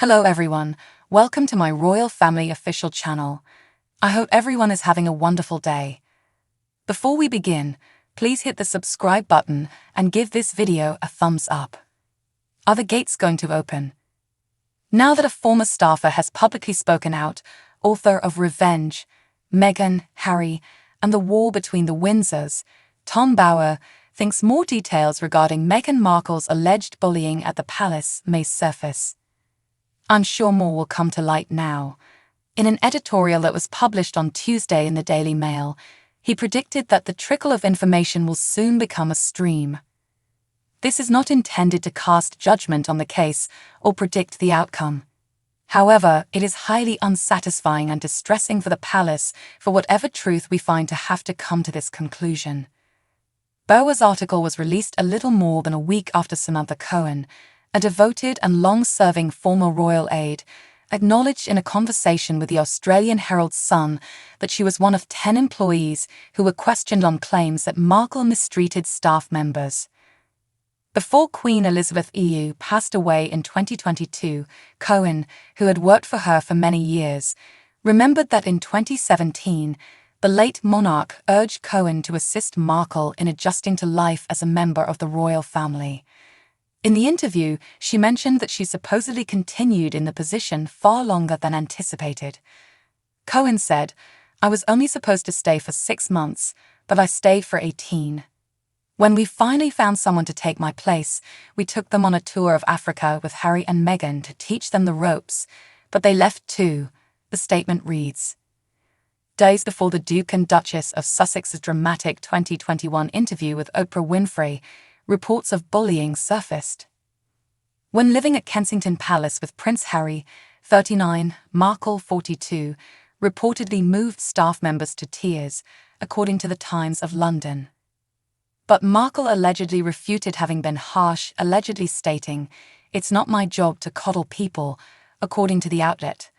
Hello everyone, welcome to my Royal Family official channel. I hope everyone is having a wonderful day. Before we begin, please hit the subscribe button and give this video a thumbs up. Are the gates going to open? Now that a former staffer has publicly spoken out, author of Revenge, Meghan, Harry, and the war between the Windsors, Tom Bower thinks more details regarding Meghan Markle's alleged bullying at the palace may surface. I'm sure more will come to light now. In an editorial that was published on Tuesday in the Daily Mail, he predicted that the trickle of information will soon become a stream. This is not intended to cast judgment on the case or predict the outcome. However, it is highly unsatisfying and distressing for the palace for whatever truth we find to have to come to this conclusion. Bower's article was released a little more than a week after Samantha Cohen, a devoted and long-serving former royal aide, acknowledged in a conversation with the Australian Herald's Sun that she was one of 10 employees who were questioned on claims that Markle mistreated staff members. Before Queen Elizabeth II passed away in 2022, Cohen, who had worked for her for many years, remembered that in 2017, the late monarch urged Cohen to assist Markle in adjusting to life as a member of the royal family. In the interview, she mentioned that she supposedly continued in the position far longer than anticipated. Cohen said, "I was only supposed to stay for 6 months, but I stayed for 18. When we finally found someone to take my place, we took them on a tour of Africa with Harry and Meghan to teach them the ropes, but they left too," the statement reads. Days before the Duke and Duchess of Sussex's dramatic 2021 interview with Oprah Winfrey, reports of bullying surfaced. When living at Kensington Palace with Prince Harry, 39, Markle, 42, reportedly moved staff members to tears, according to the Times of London. But Markle allegedly refuted having been harsh, allegedly stating, "It's not my job to coddle people," according to the outlet.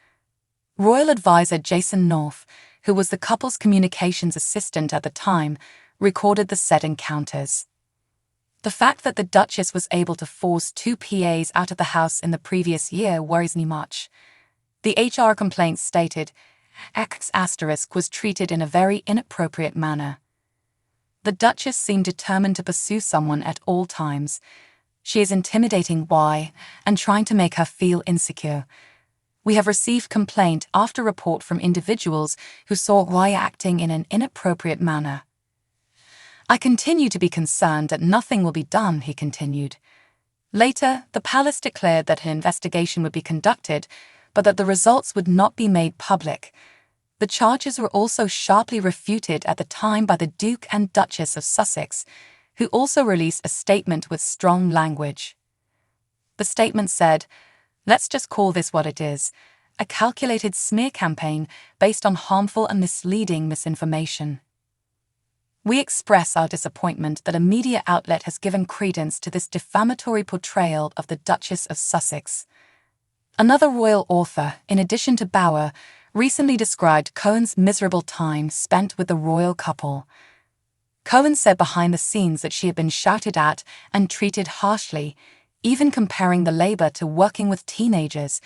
Royal advisor Jason North, who was the couple's communications assistant at the time, recorded the said encounters. The fact that the Duchess was able to force 2 PAs out of the house in the previous year worries me much. The HR complaint stated, X** was treated in a very inappropriate manner. The Duchess seemed determined to pursue someone at all times. She is intimidating and trying to make her feel insecure. We have received complaint after report from individuals who saw Y acting in an inappropriate manner. I continue to be concerned that nothing will be done, he continued. Later, the palace declared that an investigation would be conducted, but that the results would not be made public. The charges were also sharply refuted at the time by the Duke and Duchess of Sussex, who also released a statement with strong language. The statement said, "Let's just call this what it is, a calculated smear campaign based on harmful and misleading misinformation. We express our disappointment that a media outlet has given credence to this defamatory portrayal of the Duchess of Sussex." Another royal author, in addition to Bower, recently described Cohen's miserable time spent with the royal couple. Cohen said behind the scenes that she had been shouted at and treated harshly, even comparing the labor to working with teenagers,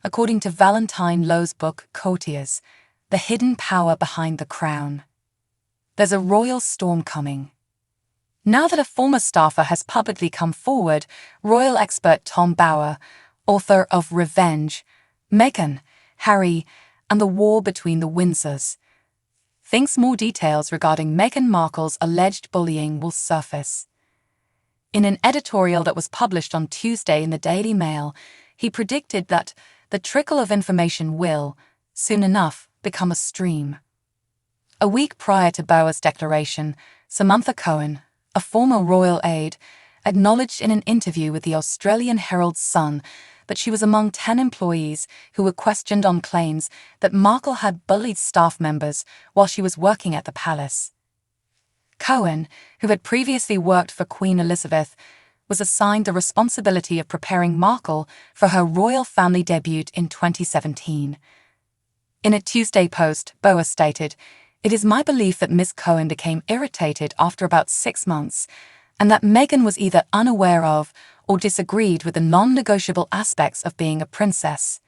according to Valentine Lowe's book Courtiers, The Hidden Power Behind the Crown. There's a royal storm coming. Now that a former staffer has publicly come forward, royal expert Tom Bower, author of Revenge, Meghan, Harry, and the war between the Windsors, thinks more details regarding Meghan Markle's alleged bullying will surface. In an editorial that was published on Tuesday in the Daily Mail, he predicted that the trickle of information will, soon enough, become a stream. A week prior to Bower's declaration, Samantha Cohen, a former royal aide, acknowledged in an interview with the Australian Herald's Sun that she was among 10 employees who were questioned on claims that Markle had bullied staff members while she was working at the palace. Cohen, who had previously worked for Queen Elizabeth, was assigned the responsibility of preparing Markle for her royal family debut in 2017. In a Tuesday post, Bower stated, "It is my belief that Ms. Cohen became irritated after about 6 months, and that Meghan was either unaware of or disagreed with the non-negotiable aspects of being a princess.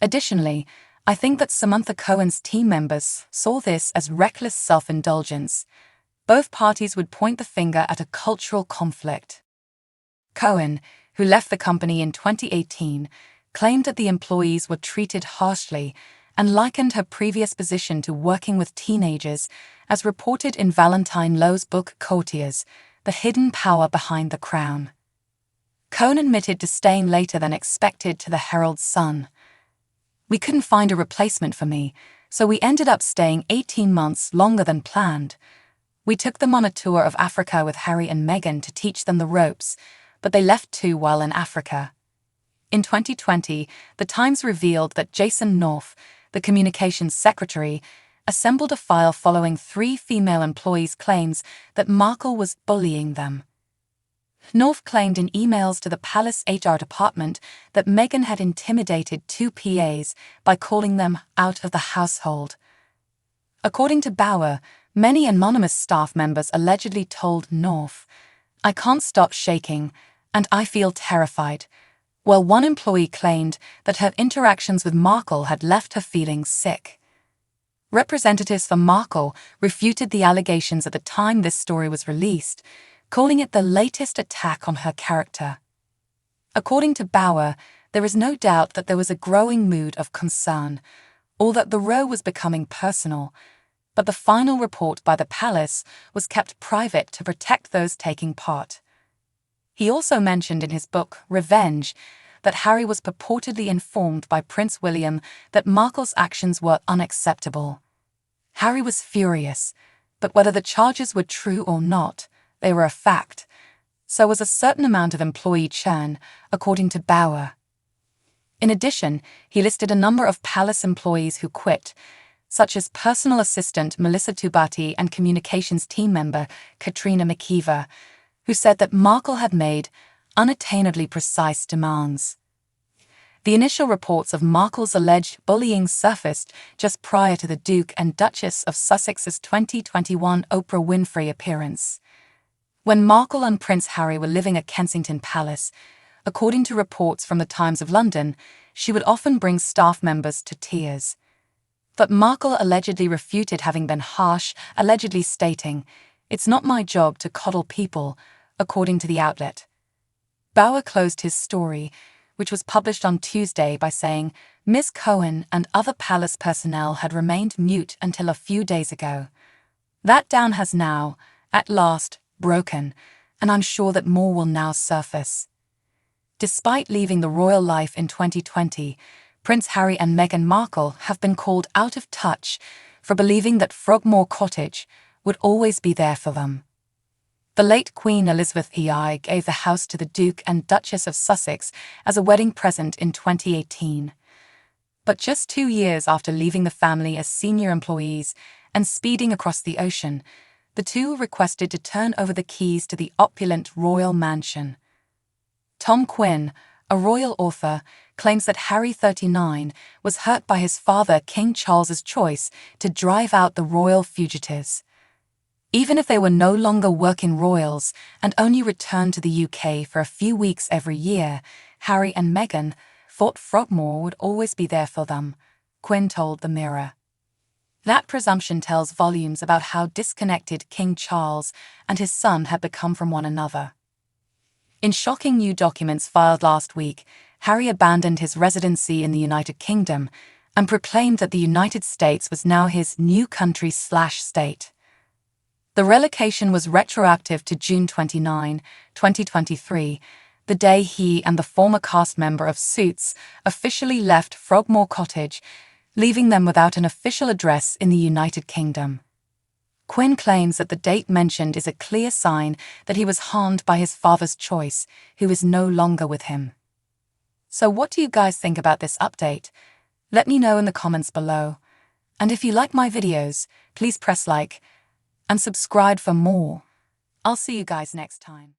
Additionally, I think that Samantha Cohen's team members saw this as reckless self-indulgence. Both parties would point the finger at a cultural conflict. Cohen, who left the company in 2018, claimed that the employees were treated harshly and likened her previous position to working with teenagers, as reported in Valentine Lowe's book Courtiers, The Hidden Power Behind the Crown. Cohen admitted to staying later than expected to the Herald Sun. "We couldn't find a replacement for me, so we ended up staying 18 months longer than planned. We took them on a tour of Africa with Harry and Meghan to teach them the ropes, but they left too while in Africa." In 2020, The Times revealed that Jason North, the communications secretary, assembled a file following 3 female employees' claims that Markle was bullying them. North claimed in emails to the palace HR department that Meghan had intimidated 2 PAs by calling them out of the household. According to Bauer, many anonymous staff members allegedly told North, "I can't stop shaking, and I feel terrified," while one employee claimed that her interactions with Markle had left her feeling sick. Representatives for Markle refuted the allegations at the time this story was released, calling it the latest attack on her character. According to Bauer, there is no doubt that there was a growing mood of concern, or that the row was becoming personal, but the final report by the palace was kept private to protect those taking part. He also mentioned in his book, Revenge, that Harry was purportedly informed by Prince William that Markle's actions were unacceptable. Harry was furious, but whether the charges were true or not, they were a fact. So was a certain amount of employee churn, according to Bauer. In addition, he listed a number of palace employees who quit, such as personal assistant Melissa Tubati and communications team member Katrina McKeever, who said that Markle had made unattainably precise demands. The initial reports of Markle's alleged bullying surfaced just prior to the Duke and Duchess of Sussex's 2021 Oprah Winfrey appearance. When Markle and Prince Harry were living at Kensington Palace, according to reports from the Times of London, she would often bring staff members to tears. But Markle allegedly refuted having been harsh, allegedly stating, "It's not my job to coddle people," according to the outlet. Bauer closed his story, which was published on Tuesday, by saying Ms. Cohen and other palace personnel had remained mute until a few days ago. That down has now, at last, broken, and I'm sure that more will now surface. Despite leaving the royal life in 2020, Prince Harry and Meghan Markle have been called out of touch for believing that Frogmore Cottage would always be there for them. The late Queen Elizabeth II gave the house to the Duke and Duchess of Sussex as a wedding present in 2018. But just 2 years after leaving the family as senior employees and speeding across the ocean, the two requested to turn over the keys to the opulent royal mansion. Tom Quinn, a royal author, claims that Harry, 39, was hurt by his father King Charles's choice to drive out the royal fugitives. Even if they were no longer working royals and only returned to the UK for a few weeks every year, Harry and Meghan thought Frogmore would always be there for them, Quinn told the Mirror. That presumption tells volumes about how disconnected King Charles and his son had become from one another. In shocking new documents filed last week, Harry abandoned his residency in the United Kingdom and proclaimed that the United States was now his new country/state. The relocation was retroactive to June 29, 2023, the day he and the former cast member of Suits officially left Frogmore Cottage, leaving them without an official address in the United Kingdom. Quinn claims that the date mentioned is a clear sign that he was harmed by his father's choice, who is no longer with him. So what do you guys think about this update? Let me know in the comments below. And if you like my videos, please press like and subscribe for more. I'll see you guys next time.